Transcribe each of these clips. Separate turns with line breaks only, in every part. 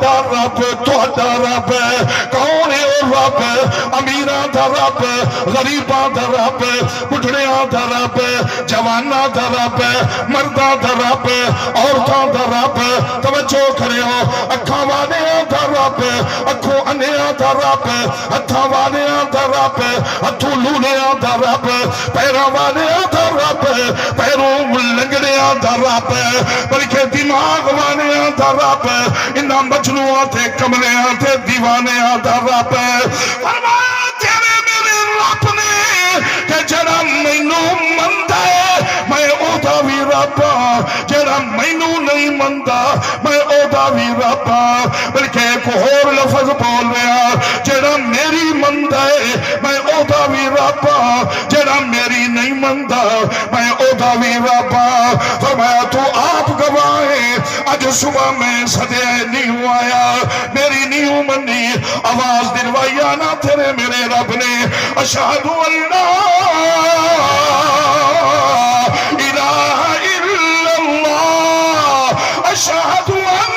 تہاڈا رب تہاڈا رب کون ہے او رب امیراں دا رب غریباں دا رب بڈھڑیاں دا رب جواناں دا رب مرداں دا رب عورتاں دا رب توجہ کریو اکھاں والیاں دا رب اکھوں انیاں دا رب ہتھاں والیاں دا رب ہتھوں لولیاں دا رب پیراں والیاں دا رب پیروں لنگڑیاں دا رب بلکہ دماغ والیاں دا رب انہاں مجنوعاں تے کملیاں تے دیوانیاں دا رب فرمایا تیرے میرے رب نے کہ جڑا مینوں مندا ہے میں او دا وی رب جڑا مینوں نہیں مندا میں او دا وی رب بلکہ ایک اور لفظ بول رہا جڑا میری مندا ہے میں او دا وی رب جڑا میری نہیں مندا میں او دا وی رب فرمایا تو آپ گواہ اج صبح میں صدیہ نہیں آیا میری نہیں منی آواز دلوایا نہ تیرے میرے رب نے اشہد اللہ الہ الا اللہ اشہد ان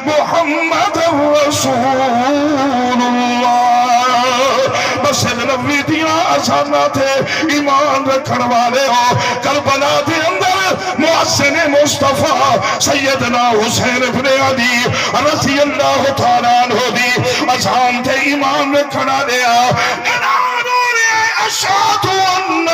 محمد رسول اللہ بس نبی دیاں آسانہ تھے ایمان رکھن والے ہو کربلا دے اندر محسن مصطفیٰ سیدنا حسین ابن علی رضی اللہ تعالیٰ عنہ دی آسان تھے ایمان رکھن والے اشہد ان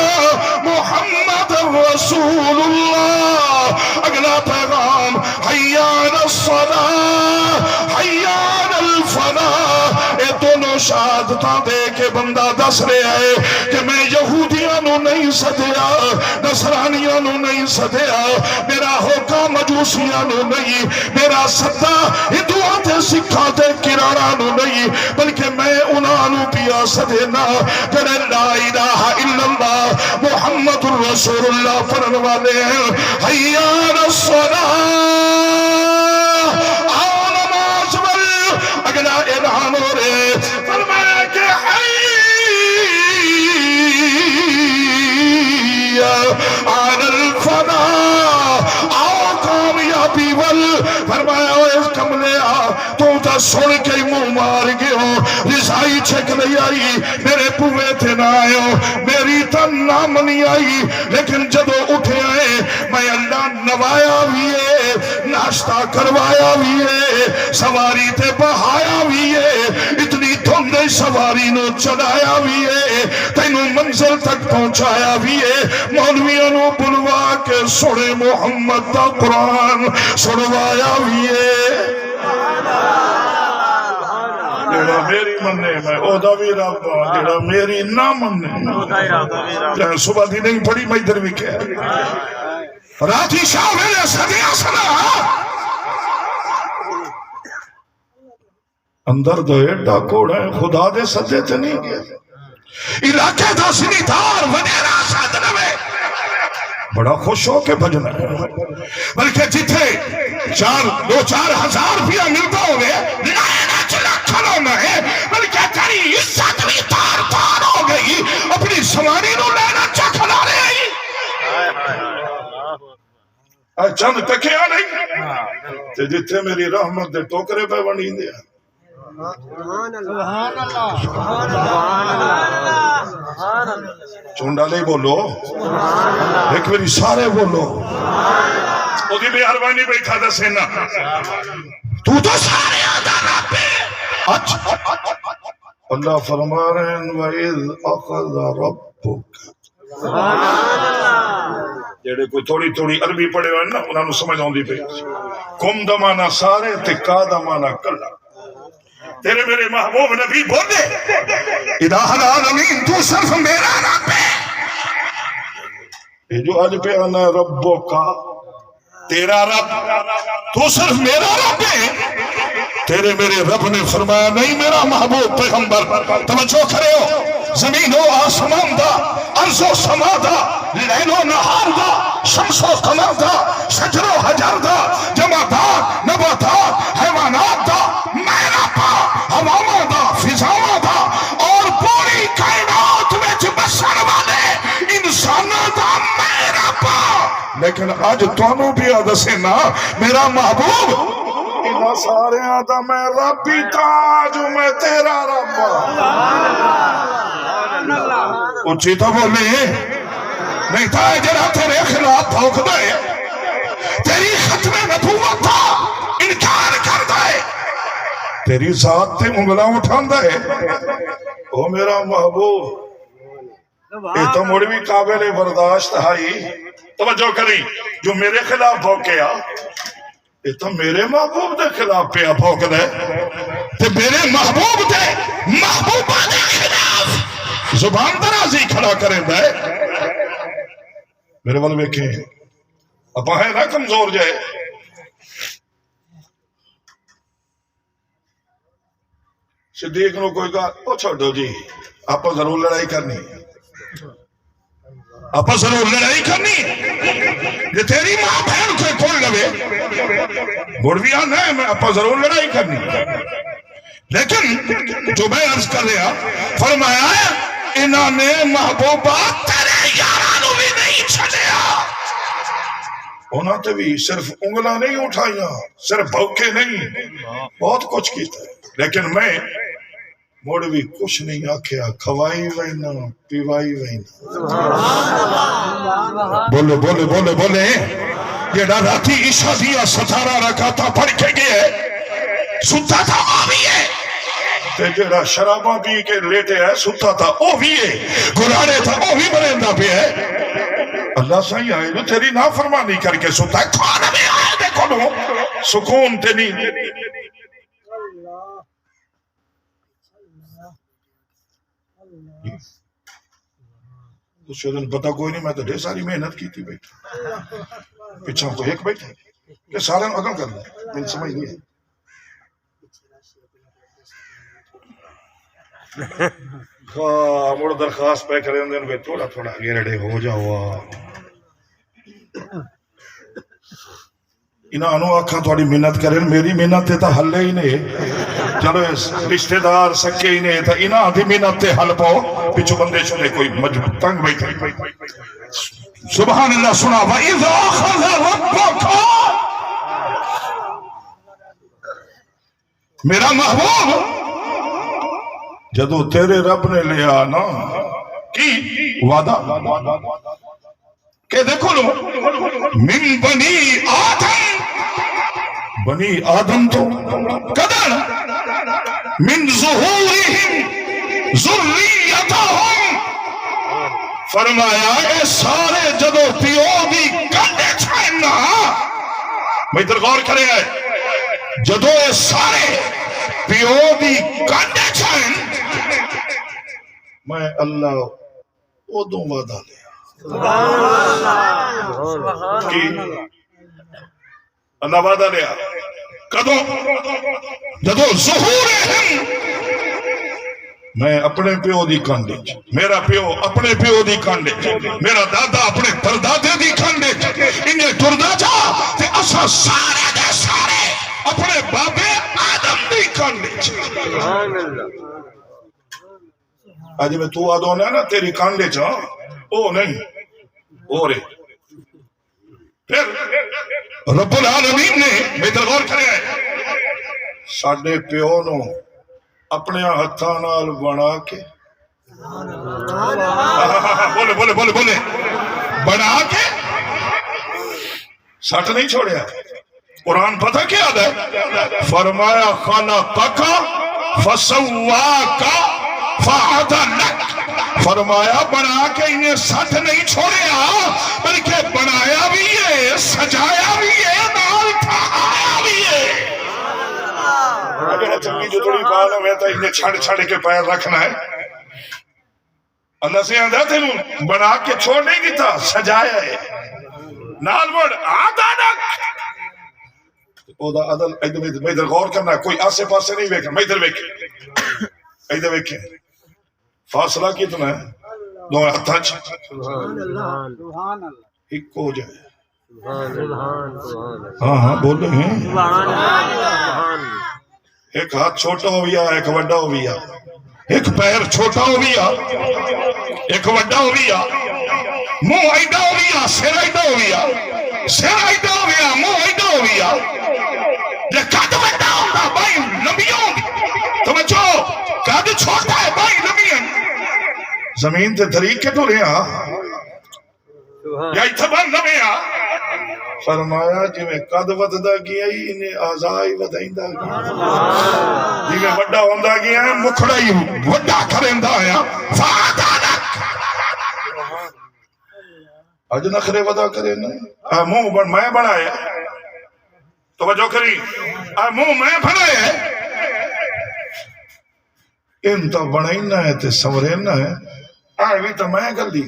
محمد رسول اللہ اگلا پیغام حی علی الصلاة حی علی الفلاح اے دونوں شہادتاں دے کے بندہ دس رہے ہے کہ میں یہودیاں نو نہیں صدیا نصرانیاں نو نہیں صدیا میرا ہوکا مجوسیاں نو نہیں میرا صدہ ہندوان تے سکھا تے کرانا نو نہیں بلکہ میں انہاں نو پیا صدینا جنہیں لا الہ الا اللہ محمد رسول اللہ فرن والے ہیں حی علی الصلاة آؤ نماز بل اگلا اعلان ہو رہے فرمایا کہ حی علی الفلاح آؤ کامیابی ول فرمایا اس کملے تو تا سن کے منہ مار گئے ہو رضائی چھک نہیں آئی میرے پوے تھے نہ آئے ہو میری تن نام نہیں آئی لیکن جدو اٹھے آئے میں اللہ نوایا بھی ہے ناشتہ کروایا بھی ہے سواری تے بہایا بھی ہے اتنی دھندے سواری نو چلایا بھی ہے تینوں منزل تک پہنچایا بھی ہے مولویاں نو بلوا کے سنے محمد دا قرآن سنوایا بھی ہے جڑا میری مننے میں او دا بھی رب جڑا میری نہ مننے صبح دی نہیں پڑی میں ادھر بھی کہہ راتی شاہ میرے صدیہ سنا اندر دوئے ڈاکوڑا ہے خدا دے صدے تے نہیں گئے علاقے دا سنی دار ونیرا سادنوے بڑا خوش ہو کے بجنا ہے بلکہ جتھے دو چار ہزار روپیہ ملتا ہوئے لینا چلا کھلو نہ ہے بلکہ تیری عزت بھی تار تار ہو گئی اپنی سواری نو لینا چکھلا رہی چند تکیا نہیں جتھے میری رحمت دے ٹوکرے پہ ونی دیا چونڈا نہیں بولو ایک میری سارے بولو او دی بے حروانی بیٹھا دا سینا تو سارے آدھا رابے اللہ فرما رہے ہیں وَإِذْ أَخَذَ رَبُّكَ جیڑے کوئی تھوڑی عربی پڑھے ہوئے نا انہوں نے سمجھ آؤں دی پہ کم دمانا سارے تکا دمانا کلا تیرے میرے محبوب نبی بولے الہ العالمین تو صرف میرا رب ہے یہ جو آج پہ آنا ربو کا تیرا رب تو صرف میرا رب ہے تیرے میرے رب نے فرمایا نہیں میرا محبوب پیغمبر توجہ کرے ہو زمین و آسمان دا عرض و سما دا لیل و نہار دا شمس و قمر دا شجر و حجر دا جمادات نباتات حیوانات دا میرا پا ہواما دا فضاما دا اور پوری کائنات میں بسر والے انسان دا میرا پا لیکن اج تانوں بھی دسے نا میرا محبوب انہاں ساریاں دا میں رب ہی تاج میں تیرا رب اچھی تو بولے نہیں تھا جڑا تیرے خلاف بھونکدا ہے تیری ختم نبوت کا انکار کردا ہے تیری ذات تے انگلاں اٹھاندا ہے او میرا محبوب اے تو مڑ بھی قابل برداشت ہے توجہ کری جو میرے خلاف بھونکیا یہ تو میرے محبوب دے خلاف پیا بھونک دے تے میرے محبوب دے محبوبہ دے خلاف زبان درازی کھڑا کریں دے میرے والے بیکھیں اپا ہے نا کمزور جائے صدیق نو کوئی کہا او چھوڑو جی آپ ضرور لڑائی کرنی آپ ضرور لڑائی کرنی یہ تیری ماں بہن کوئی کھول لوے بڑھویا نہیں میں آپ ضرور لڑائی کرنی لیکن جو میں عرض کر رہا فرمایا انہوں نے محبوبہ تیرے یارانو بھی نہیں چھڑیا انہوں نے بھی صرف انگلہ نہیں اٹھائیا صرف بھوکے نہیں بہت کچھ کیتا ہے لیکن میں موڑ بھی کچھ نہیں آکھیا کھوائی وینا پیوائی وینا بولے بولے بولے بولے یہ راتی عشاء دیا 17 رکعتاں پڑھ کے گئے ستا تھا وہ بھی ہے تے جڑا شراباں پی کے لیٹے ہے ستا تھا وہ بھی ہے گرانے تھا وہ بھی بریندہ پہ ہے اللہ سائیں آئے جو تیری نافرمانی کر کے ستا ہے کھانا بھی آئے دیکھو نو سکون تے نہیں اس دن پتہ کوئی نہیں میں تو ڈھیر ساری محنت کی تھی بیٹھا پچھا تو ایک بیٹھا کہ سارے اگم کر لیں میں سمجھ نہیں ہے مڑ درخواست پہ کریں دن تھوڑا تھوڑا گیرڑے ہو جاؤ انہوں آکھا تھوڑی محنت کریں میری محنت تے تا حل ہی نہیں چلو رشتہ دار سکے ہی نہیں تا انہاں دی محنت تے حل پاؤ پچھو بندے چھنے کوئی مجبور تنگ بیٹھے سبحان اللہ سنا وَإِذَا أَخَذَ رَبُّكَ میرا محبوب جدو تیرے رب نے لیا نا کی وعدہ کہ دیکھو لو من بنی آدم بنی آدم تو قدر من ظہورہم ذریتہم فرمایا اے سارے جدو پیو بھی کندے چھائنا میں ادھر غور کرے ہیں جدو اے سارے پیو بھی کندے چھائن میں اللہ ادوں وعدہ لیا اللہ وعدہ لیا کدوں جدو ظہورہم میں اپنے پیو دی کانڈے میرا پیو اپنے پیو دی کانڈے میرا دادا اپنے پردادے دی کانڈے انہیں ٹردہ جا تے اسا سارے دے سارے اپنے بابے آدم دی کانڈے آج میں تو آدھو نا تیری کانڈے جا او نہیں او رے پھر رب العالمین نے بہتر غور کرے ساڑھے پیو نو اپنے ہتھاں نال بنا کے بولے بولے بولے بولے بنا کے سٹ نہیں چھوڑیا قرآن پتہ کیا ہے فرمایا خلقک فسواک فعدلک فرمایا بنا کے انہیں سٹ نہیں چھوڑیا بلکہ بنایا بھی ہے سجایا بھی ہے نال ٹھہرایا بھی ہے اگر چنگی جو تھوڑی بال ہوئے تو انہیں چھڑ چھڑ کے پیر رکھنا ہے اللہ سے آدھا تینوں بنا کے چھوڑ نہیں دیتا سجایا ہے نال مڑ عدلک او دا عدل میں ادھر غور کرنا ہے کوئی آسے پاسے نہیں ویکھا میں ادھر ویکھیں ادھر ویکھیں فاصلہ کتنا ہے دو ہتھاں ایک ہو جائے ہاں ہاں بول رہے ہیں ایک ہاتھ چھوٹا ہو گیا ایک وڈا ہو گیا ایک پیر چھوٹا ہو گیا ایک وڈا ہو گیا منہ ایڈا ہو گیا سر ایڈا ہو گیا سر ایڈا ہو گیا منہ ایڈا ہو گیا یہ قد بڑا ہوتا بھائی نبیوں توجہ قد چھوٹا ہے بھائی نبیوں زمین تے طریقے تو رہا یا اتبان نبیاں فرمایا جی میں قد وددا گیا ہی انہیں آزائی ودائندہ گیا جی میں وڈا ہوندہ گیا ہے مکھڑا ہی وڈا کرندہ آیا فادانک آج نخرے ودا کرے نا منہ بڑھ میں بڑھایا توجہ کری منہ میں بڑھایا ان تو بڑھائنا ہے تے سمرینا ہے بھی تو میں کر دی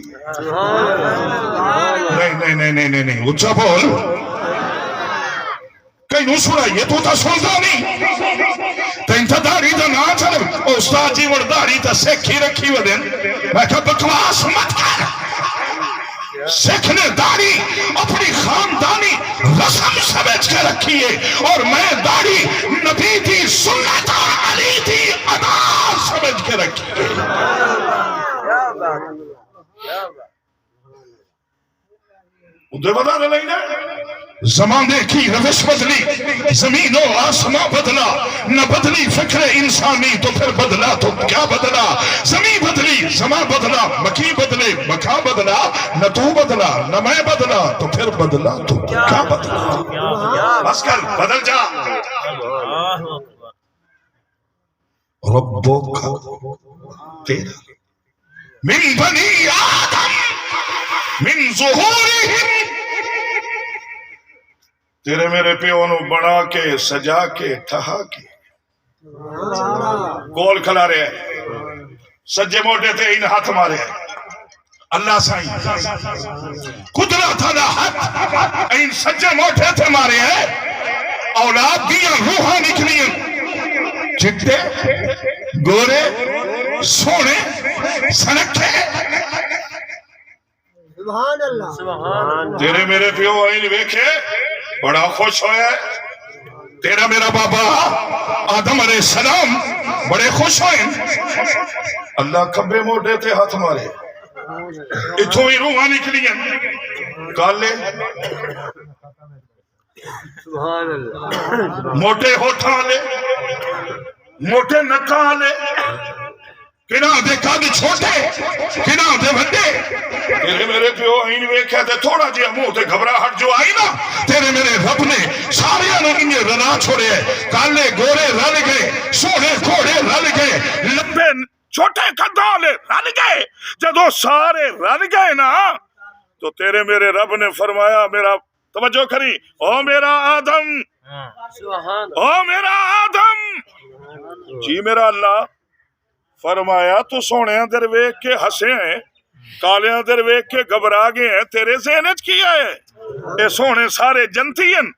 نہیں اچھا بول کئی نو سنائیے تو تا سنتا نہیں تو انتا داری تا نا چلے استاد جی وڑ داری تا سکھی رکھی ودن میں کہا بکواس مت کر سکھ نے داری اپنی خاندانی رسم سمجھ کے رکھی ہے اور میں داری نبی تھی سنت اور علی تھی ادا سمجھ کے رکھی ہے ادھر بتا رہے لینا زمانے کی روش بدلی زمین و آسمان بدلا نہ بدلی فکر انسانی تو پھر بدلا تو کیا بدلا زمین بدلی زمان بدلا مکی بدلے مکہ بدلا نہ تو بدلا نہ میں بدلا تو پھر بدلا تو کیا بدلا بس کر بدل جا ربو کا تیرا من بنی آدم من ظہورہم تیرے میرے پیو نو بڑا کے سجا کے ٹھہا کے گول کھلا رہے ہیں سجے موٹے تھے ان ہاتھ مارے ہیں اللہ سائیں قدرت اللہ حق ان سجے موٹے تھے مارے ہیں اولاد دیا روحاں نکلی ہیں چٹے گورے سونے سنکھے
سبحان اللہ
تیرے میرے پیو آئین ویکھے بڑا خوش ہویا ہے تیرا میرا بابا آدم علیہ السلام بڑے خوش ہوئے اللہ کبے موٹے تھے ہاتھ مارے اتھو ہی روحاں نکلی ہیں کالے
سبحان اللہ
موٹے ہوٹھاں لے موٹے نکاں لے کنا دے قد چھوٹے کنا دے بڑے تیرے میرے پیو آئین ویکھے تے تھوڑا جی منہ تے گھبراہٹ جو آئی نا تیرے میرے رب نے سارے انہیں رنا چھوڑے کالے گورے رل گئے سونے گھوڑے رل گئے لمبے چھوٹے قدالے رل گئے جدو سارے رل گئے نا تو تیرے میرے رب نے فرمایا میرا توجہ کری او میرا آدم او میرا آدم جی میرا اللہ فرمایا تو سونے اندر ویک کے ہسے ہیں کالے اندر ویک کے گھبرا گئے ہیں تیرے ذہنچ کیا ہے اے سونے سارے جنتی ہیں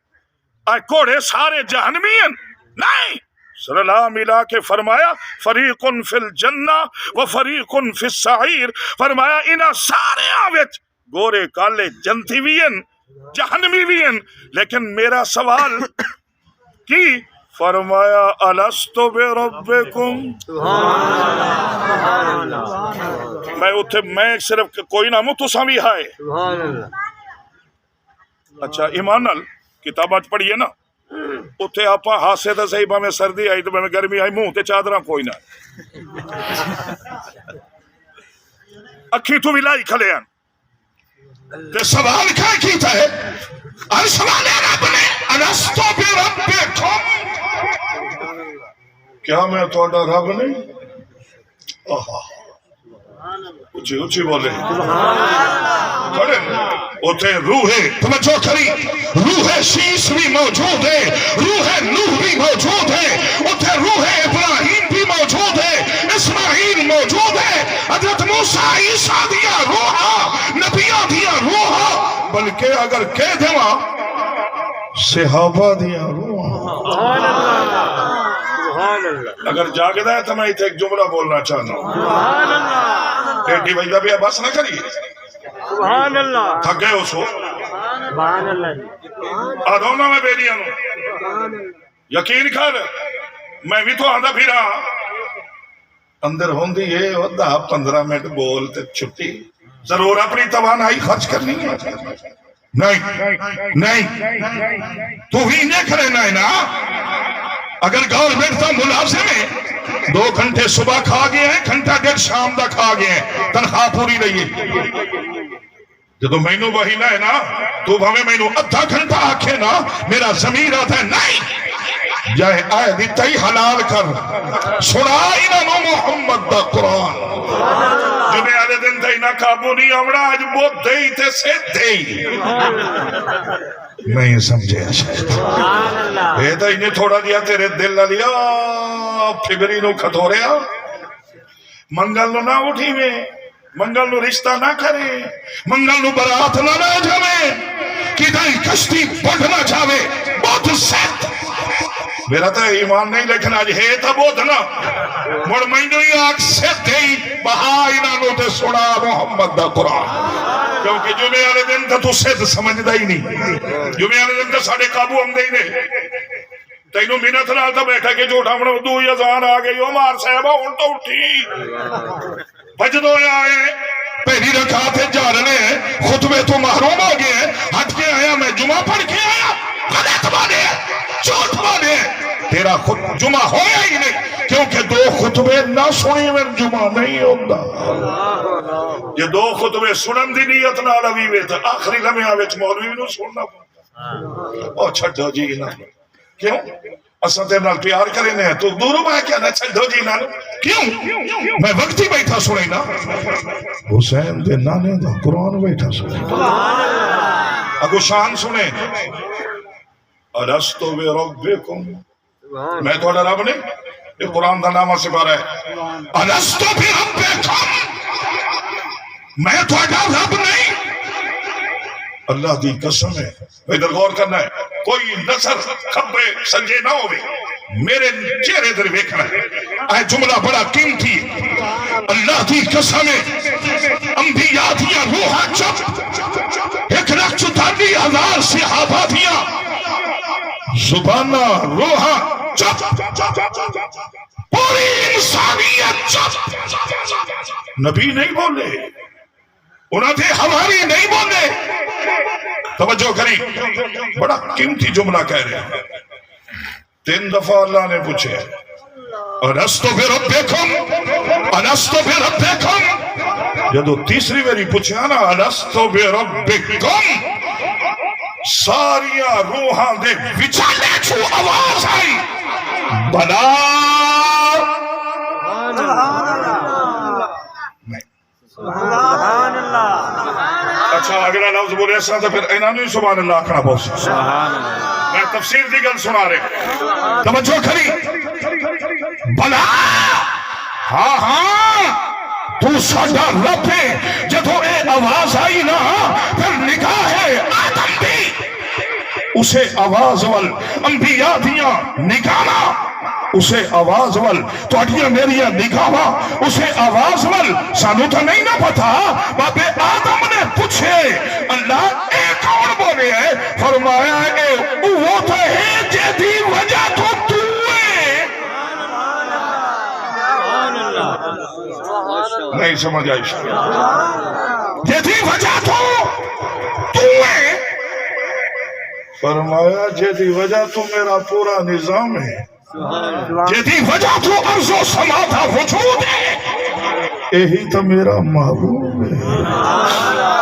اے کوڑے سارے جہنمی ہیں نہیں صلی اللہ ملا کے فرمایا فریق فی الجنہ و فریق فی السعیر فرمایا انہا سارے آوچ گورے کالے جنتی بھی ہیں جہنمی بھی ہیں لیکن میرا سوال کی فرمایا الستو بربکم میں اتھے میں صرف کوئی نامو تو سامی ہائے اچھا ایمان نال کتاب آج پڑھئے نا اتھے آپا ہاسے دا صحیبہ میں سردی آئی تو میں گرمی آئی منہ تے چادرہ کوئی نہ اکھی تو بھی لائی کھلے ہیں تے سوال کیا کیتا ہے اور سوال ہے رب نے الستو بربکم کیا میں توڑا رب نہیں اچھی اچھی بولے بڑے اتھے روح توجہ کری روح شیش بھی موجود ہے روح نوح بھی موجود ہے اتھے روح ابراہیم بھی موجود ہے اسماعیل موجود ہے حضرت موسیٰ عیسیٰ دیا روحا نبیہ دیا روحا بلکہ اگر کہہ دوا صحابہ دیا روحا اگر جاگدہ ہے تو میں ایک جملہ بولنا چاہنا ہوں بیٹی بھائیدہ بھی بس نہ کریے
سبحان اللہ
تھک گئے اس کو
سبحان اللہ
آدھونا میں بیٹیاں ہوں یقین کر میں بھی تو آدھا پھر اندر ہوں دی یہ ودا 15 منٹ بولتے چھٹی ضرور اپنی توانائی خرچ کرنی ہے نہیں تو ہی دیکھ رہنا ہے نا. اگر گورنمنٹ کا ملازم ہے 2 گھنٹے صبح کھا گئے ہیں, گھنٹہ ڈیڑھ شام دا کھا گئے ہیں, تنخواہ پوری نہیں ہے. جدو مینو وہی نہ ہے نا تو ہمیں مینو ادھا گھنٹہ آکھے نا میرا ضمیر آتا ہے نہیں جائے آئے دیتا ہی حلال کر سنائی نا محمد دا قرآن. جمعے آلے دن تھی نہ قابو نہیں آمڑا آج بہت دئی تے سے دئی نہیں سمجھے شاید یہ تو انہیں تھوڑا دیا تیرے دل نہ لیا فبری نو کھتوریا منگل نو نہ اٹھی میں منگل نو رشتہ نہ کرے منگل نو برات نہ نہ جاوے کہ دائی کشتی بڑھنا چاہے بہت سیت میرا تو ایمان نہیں لیکن آج ہے تا بہت نا مڑ مہینوں ہی آگ سیت دئی بہائی نہ نو تے سنا محمد دا قرآن کیونکہ جمعے آلے دن تا تو سیت سمجھ دا ہی نہیں جمعے آلے دن تا ساڑھے قابو ہم دئی نہیں تینوں منت نال تا بیٹھا کہ جو اٹھا منہ دو یزان آگئی عمر صاحبہ ان تو اٹھی بجدو آئے پہلی رکعت جا رہے ہیں خطبے تو محروم ہو گئے ہیں ہٹ کے آیا میں جمعہ پڑھ کے آیا غلط بانے جھوٹ بانے تیرا جمعہ ہویا ہی نہیں کیونکہ 2 خطبے نہ سنی میں جمعہ نہیں ہوتا. یہ 2 خطبے سنن دی نیت نہ لوی وے تھا آخری لمحہ وچ مولوی نو سننا او چھڈو جی نہ کیوں اساں تے نال پیار کرنے ہیں تو دوروں میں کیا نہ چھڈو جی نال کیوں میں وقت ہی بیٹھا سنی نا حسین دے نانے دا قرآن بیٹھا سنی اگو شان سنے الستو بربکم میں تھوڑا رب نہیں یہ قرآن دا نامہ سے پارا ہے الستو بربکم میں تھوڑا رب نہیں اللہ دی قسم ہے ادھر غور کرنا ہے کوئی نظر کھبے سنجے نہ ہوئے میرے چہرے در ویکھنا ہے اے جملہ بڑا قیمتی اللہ دی قسم ہے انبیاء دیا روحاں چپ 1,44,000 صحابہ دیا زبانہ روحاں چپ پوری انسانیت چپ نبی نہیں بولے انہوں نے ہماری نہیں بولے توجہ کریں بڑا قیمتی جملہ کہہ رہے ہیں 3 دفعہ اللہ نے پوچھے الستو بربکم الستو بربکم جدو تیسری میری پوچھا نا الستو بربکم ساریاں روحاں دے وچالے چھو آواز آئی بلا
سبحان اللہ.
اچھا اگلا لفظ بولے ایسا تو پھر انہوں نے سبحان اللہ آکھنا بہت میں تفسیر دی گل سنا رہے توجہ کری بلا ہاں ہاں تو ساڈا رب ہے جدو اے آواز آئی نا پھر نگاہ ہے آدم بھی اسے آواز وال انبیاء دیا نگانا اسے آواز وال تو اٹھیا میریا نگاہا اسے آواز وال سانو تو نہیں نہ پتا بابے آدم نے پوچھے اللہ اے کون بولے ہے فرمایا اے وہ تو ہے جیدی وجہ تو ہے نہیں سمجھ آئی جیدی وجہ تو ہے فرمایا جیدی وجہ تو میرا پورا نظام ہے جیدی وجہ تو عرض و سما تھا وجود ہے یہی تو میرا محبوب ہے